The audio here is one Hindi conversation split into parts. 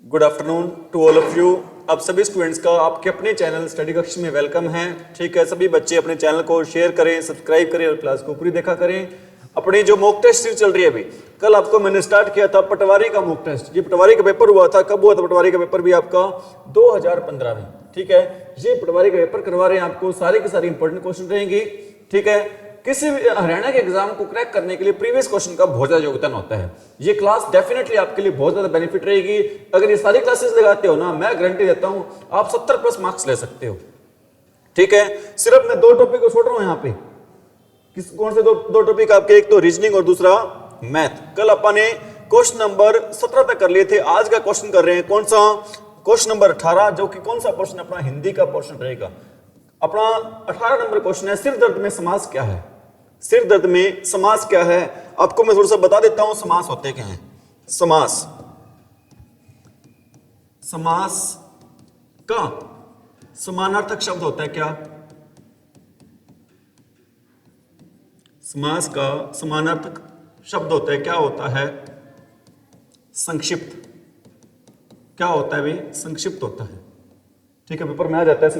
Good afternoon to all of you. आप सभी स्टूडेंट्स का आपके अपने चैनल स्टडी कक्ष में वेलकम है। ठीक है, सभी बच्चे अपने चैनल को शेयर करें, सब्सक्राइब करें और क्लास को पूरी देखा करें। अपनी जो मॉक टेस्ट सीरीज चल रही है अभी, कल आपको मैंने स्टार्ट किया था पटवारी का मॉक टेस्ट। ये पटवारी का पेपर हुआ था, कब हुआ था पटवारी का पेपर भी आपका 2015 में। ठीक है, ये पटवारी का पेपर करवा रहे हैं आपको, सारे के सारे इंपॉर्टेंट क्वेश्चन रहेंगे। ठीक है, किसी भी हरियाणा के एग्जाम को क्रैक करने के लिए प्रीवियस क्वेश्चन का बहुत ज्यादा योगदान होता है। ये क्लास डेफिनेटली आपके लिए बहुत ज्यादा बेनिफिट रहेगी। अगर ये सारी क्लासेस लगाते हो ना, मैं गारंटी देता हूं आप 70+ मार्क्स ले सकते हो। ठीक है, सिर्फ मैं दो टॉपिक को छोड़ रहा हूं यहाँ पे। कौन से दो टॉपिक आपके, एक तो रीजनिंग और दूसरा मैथ। कल अपन ने क्वेश्चन नंबर 17 तक कर लिए थे, आज का क्वेश्चन कर रहे हैं कौन सा, क्वेश्चन नंबर 18, जो कि कौन सा क्वेश्चन अपना हिंदी का पोर्शन रहेगा। अपना 18 नंबर क्वेश्चन है, सिर दर्द में समास क्या है। सिर दर्द में समास क्या है, आपको मैं थोड़ा सा बता देता हूं समास होते क्या हैं। समास, समास का समानार्थक शब्द होता है क्या। समास का समानार्थक शब्द होता है क्या, होता है संक्षिप्त। क्या होता है भाई, संक्षिप्त होता है। ठीक है, पेपर में आ जाता है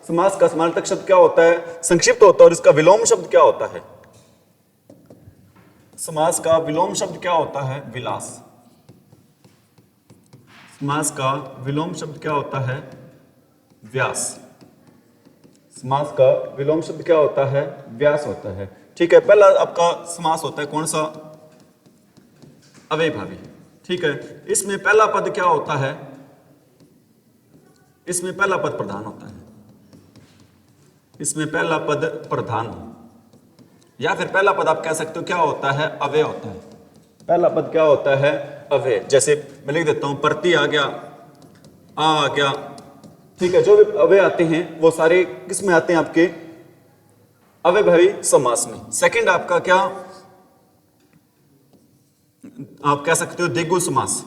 समास का समानार्थक शब्द क्या होता है, संक्षिप्त होता है। और इसका विलोम शब्द क्या होता है, समास का विलोम शब्द क्या होता है, विलास। समास का विलोम शब्द क्या होता है, व्यास। समास का विलोम शब्द क्या होता है, व्यास होता है। ठीक है, पहला आपका समास होता है कौन सा, अव्ययभावी। ठीक है, इसमें पहला पद क्या होता है, इसमें पहला पद प्रधान होता है। इसमें पहला पद प्रधान हो, या फिर पहला पद आप कह सकते हो क्या होता है, अव्यय होता है। पहला पद क्या होता है, अव्यय। जैसे मैं लिख देता हूं, प्रति आ गया, आ गया। ठीक है, जो भी अव्यय आते हैं वो सारे किस में आते हैं, आपके अव्ययभावी समास में। सेकंड आपका क्या, आप कह सकते हो द्विगु समास।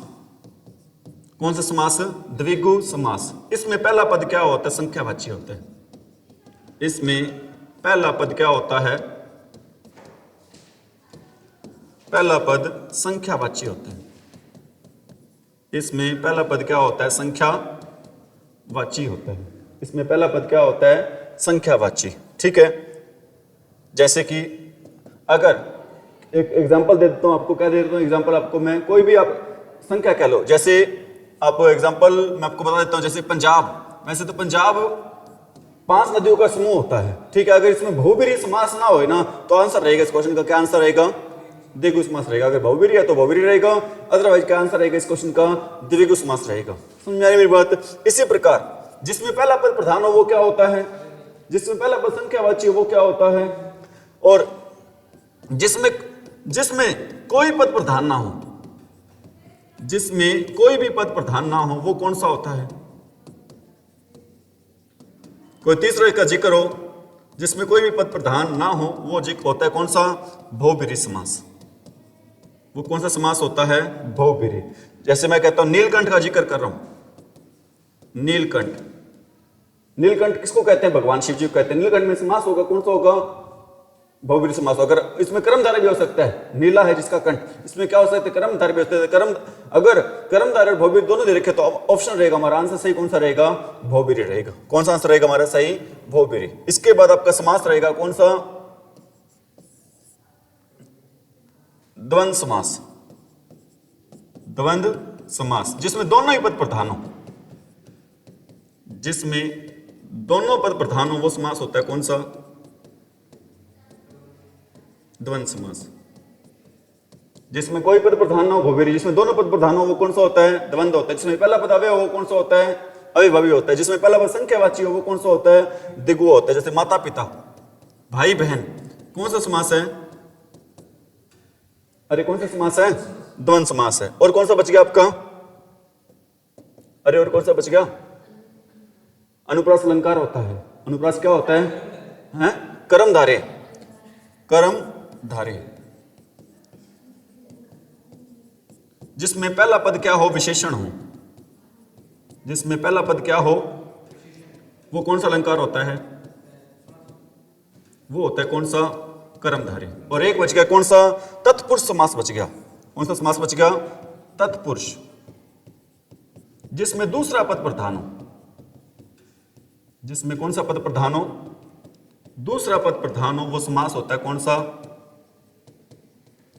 कौन सा समास, द्विगु समास। इसमें पहला पद क्या होता है, संख्यावाची होता है। इसमें पहला पद क्या होता है, पहला पद संख्यावाची होता है। इसमें पहला पद क्या होता है, संख्यावाची होता है। इसमें पहला पद क्या होता है, संख्यावाची। ठीक है, जैसे कि अगर एक एग्जांपल दे देता हूं आपको, क्या दे देता हूं एग्जांपल आपको मैं, कोई भी आप संख्या कह लो। जैसे आप एग्जांपल मैं आपको बता देता हूं, जैसे पंजाब। वैसे तो पंजाब 5 नदियों का समूह होता है। ठीक है, अगर इसमें बहुब्रीहि समास ना हो ना, तो आंसर रहेगा इस क्वेश्चन का, क्या आंसर रहेगा, द्विगु समास रहेगा। अगर बहुब्रीहि है तो बहुब्रीहि रहेगा, अदरवाइज क्या आंसर रहेगा इस क्वेश्चन का, द्विगु समास रहेगा। समझ में आ रही मेरी बात। इसी प्रकार जिसमें पहला पद प्रधान हो वो क्या होता है, जिसमें पहला पद संख्यावाची हो वो क्या होता है, और जिसमें कोई पद प्रधान ना हो, जिसमें कोई भी पद प्रधान ना हो वो कौन सा होता है। कोई तीसरे का जिक्र हो, जिसमें कोई भी पद प्रधान ना हो वो जिक्र होता है कौन सा, बहुब्रीहि समास। वो कौन सा समास होता है, बहुब्रीहि। जैसे मैं कहता हूं नीलकंठ का जिक्र कर रहा हूं, नीलकंठ। नीलकंठ किसको कहते हैं, भगवान शिव जी को कहते हैं। नीलकंठ में समास होगा कौन सा होगा, बहुब्रीहि समास। अगर इसमें कर्मधारय भी हो सकता है, नीला है जिसका कंठ, इसमें क्या हो सकता है, कर्मधारय भी हो सकता है। अगर कर्मधारय और बहुब्रीहि दोनों दे रखे तो ऑप्शन रहेगा हमारा, आंसर सही कौन सा रहेगा, बहुब्रीहि रहेगा। कौन सा आंसर रहेगा हमारा सही, बहुब्रीहि। इसके बाद आपका समास रहेगा कौन सा, द्वंद्व समास। द्वंद्व समास, जिसमें दोनों ही पद प्रधान हो, जिसमें दोनों पद प्रधान हो वो समास होता है कौन सा, द्वंद्व समास। जिसमें कोई पद प्रधान ना हो बहुब्रीहि, जिसमें दोनों पद प्रधान हो वो कौन सा होता है, द्वंद्व होता है। जिसमें पहला पद अव्यय हो वो कौन सा होता है, अव्ययभावी होता है। जिसमें पहला पद संख्यावाची हो वो कौन सा होता है, द्विगु होता है। जैसे माता पिता, भाई बहन, कौन सा समास है, अरे कौन सा समास है, द्वंद्व समास है। और कौन सा बच गया आपका, अरे और कौन सा बच गया, अनुप्रास अलंकार होता है। अनुप्रास क्या होता है, कर्मधारय, कर्मधारय। जिसमें पहला पद क्या हो, विशेषण हो। जिसमें पहला पद क्या हो वो कौन सा अलंकार होता है, वो होता है कौन सा, कर्मधारय। और एक बच गया कौन सा, तत्पुरुष समास बच गया। कौन सा समास बच गया, तत्पुरुष। जिसमें दूसरा पद प्रधान हो, जिसमें कौन सा पद प्रधान हो, दूसरा पद प्रधान हो, वो समास होता है कौन सा,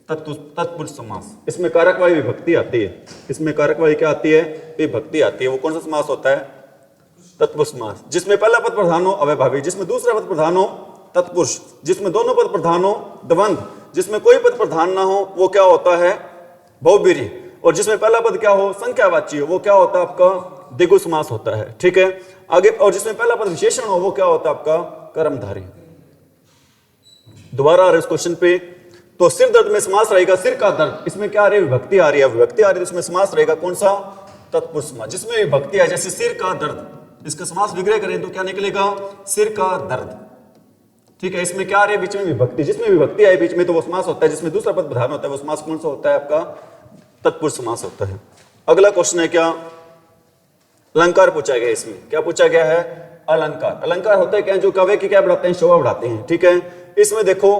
तत्पुरुष समास। इसमें कारकवाही विभक्ति आती है, इसमें कारकवाही क्या आती है, विभक्ति आती है। वो कौन सा समास होता है, तत्पुरुष समास। जिसमें पहला पद प्रधान हो अव्ययभावी, जिसमें दूसरा पद प्रधान हो तत्पुरुष, जिसमें दोनों पद प्रधान हो द्वंद्व, जिसमें कोई पद प्रधान ना हो वो क्या होता है, बहुब्रीहि, और जिसमें पहला पद क्या हो, संख्यावाची हो, वो क्या होता है आपका, द्विगु समास होता है। ठीक है, आगे, और जिसमें पहला पद विशेषण हो वो क्या होता है आपका, कर्मधारय। दोबारा आ रहे इस क्वेश्चन पे, तो सिर दर्द में समास रहेगा सिर का दर्द, इसमें क्या आ रही है, विभक्ति आ रही है, विभक्ति आ रही है तो इसमें समास रहेगा कौन सा, तत्पुरुष समास। जिसमें विभक्ति है, जैसे सिर का दर्द, इसका समास विग्रह करें तो क्या निकलेगा, सिर का दर्द। ठीक है, इसमें क्या आ रही है, बीच में विभक्ति, जिसमें विभक्ति आई बीच में तो वो समास होता है, जिसमें दूसरा पद प्रधान होता है वो समास कौन सा होता है आपका, तत्पुरुष समास होता है। अगला क्वेश्चन है क्या, अलंकार पूछा गया। इसमें क्या पूछा गया है, अलंकार। अलंकार होते हैं क्या, जो काव्य की क्या बढ़ाते हैं, शोभा बढ़ाते हैं। ठीक है, इसमें देखो,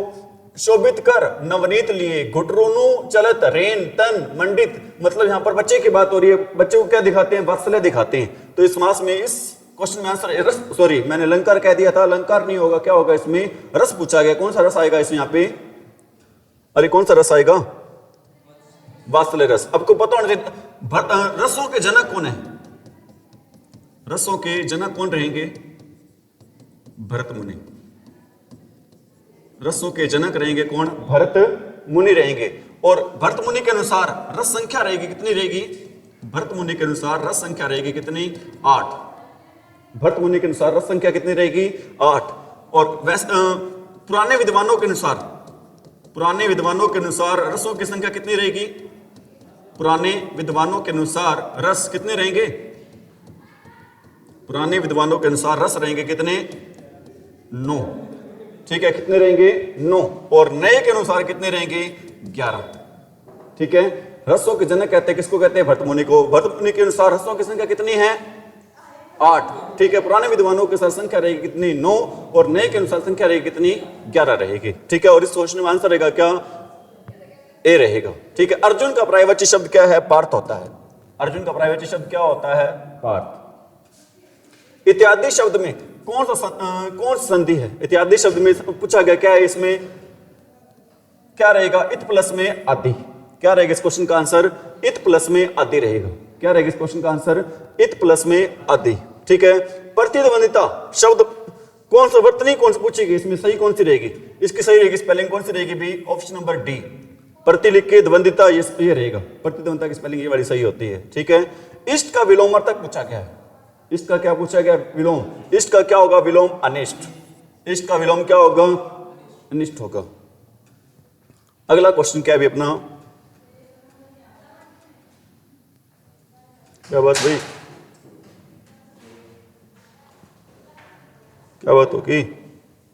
शोभित कर नवनीत लिए, घुटरोनु चलत रेन तन मंडित, मतलब यहां पर बच्चे की बात हो रही है, बच्चे को क्या दिखाते हैं, वात्सल्य दिखाते हैं। तो इस मास में, इस क्वेश्चन में आंसर रस, सॉरी मैंने अलंकार कह दिया था, अलंकार नहीं होगा, क्या होगा इसमें, रस पूछा गया। कौन सा रस आएगा इसमें यहाँ पे, अरे कौन सा रस आएगा, वात्सल्य रस। आपको पता होना चाहिए रसों के जनक कौन है, रसों के जनक कौन रहेंगे, भरत मुनि। रसों के जनक रहेंगे कौन, भरत मुनि रहेंगे। और भरत मुनि के अनुसार रस संख्या रहेगी कितनी रहेगी, भरत मुनि के अनुसार रस संख्या रहेगी कितनी, 8। भरत मुनि के अनुसार रस संख्या कितनी रहेगी, 8। और वैसे पुराने विद्वानों के अनुसार, पुराने विद्वानों के अनुसार रसों की संख्या कितनी रहेगी, पुराने विद्वानों के अनुसार रस कितने रहेंगे, पुराने विद्वानों के अनुसार रस रहेंगे कितने, 9। ठीक है, कितने रहेंगे, 9। और नए के अनुसार कितने रहेंगे, 11। ठीक है, रसों के जनक कहते हैं किसको, कहते हैं भरत मुनि को। भरत मुनि के अनुसार रसों की संख्या कितनी है, 8। ठीक है, पुराने विद्वानों के अनुसार संख्या रहेगी कितनी, 9, और नए के अनुसार संख्या रहेगी कितनी, 11 रहेगी। ठीक है, और इस क्वेश्चन में आंसर रहेगा क्या, ए रहेगा। ठीक है, अर्जुन का पर्यायवाची शब्द क्या है, पार्थ होता है। अर्जुन का पर्यायवाची शब्द क्या होता है, पार्थ। इत्यादि शब्द में कौन सा संधि है, इत्यादि शब्द में पूछा गया क्या है, इसमें क्या रहेगा, इत प्लस में आदि। क्या रहेगा इस क्वेश्चन का आंसर, इत प्लस में आदि रहेगा। क्या रहेगा इस क्वेश्चन का आंसर, इत प्लस में आदि। ठीक है, प्रतिद्वंदिता शब्द कौन सा, वर्तनी कौन सी पूछेगी, इसमें सही कौन सी रहेगी, इसकी सही रहेगी स्पेलिंग कौन सी रहेगी भी, ऑप्शन नंबर डी, प्रति लिख के द्वंदिता, ये रहेगा, प्रतिद्वंदिता की स्पेलिंग ये वाली सही होती है। ठीक है, इष्ट का विलोमार्थक पूछा गया है, इष्ट का क्या पूछा गया, विलोम। इष्ट का क्या होगा, विलोम अनिष्ट। इष्ट का विलोम क्या होगा, अनिष्ट होगा। अगला क्वेश्चन क्या है भी अपना, क्या बात भाई, क्या बात होगी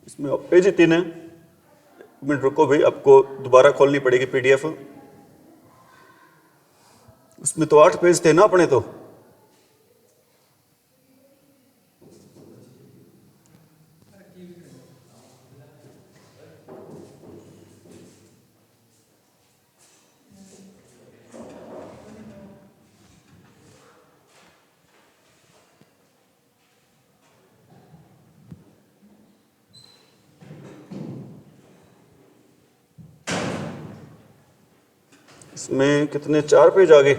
इसमें, पेज ही 3 है, एक मिनट रुको भाई, आपको दोबारा खोलनी पड़ेगी पीडीएफ। उसमें तो 8 पेज थे ना अपने तो, इसमें कितने, 4 पेज आ गए।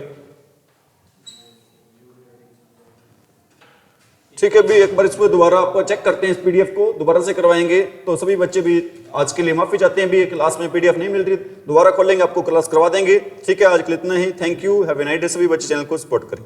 ठीक है भी, एक बार इसको दोबारा आपको चेक करते हैं, इस पीडीएफ को दोबारा से करवाएंगे। तो सभी बच्चे भी आज के लिए माफी चाहते हैं भी, क्लास में पीडीएफ नहीं मिल रही, दोबारा खोलेंगे आपको क्लास करवा देंगे। ठीक है, आज के लिए इतना ही, thank you, have a nice day. सभी बच्चे चैनल को सपोर्ट करें।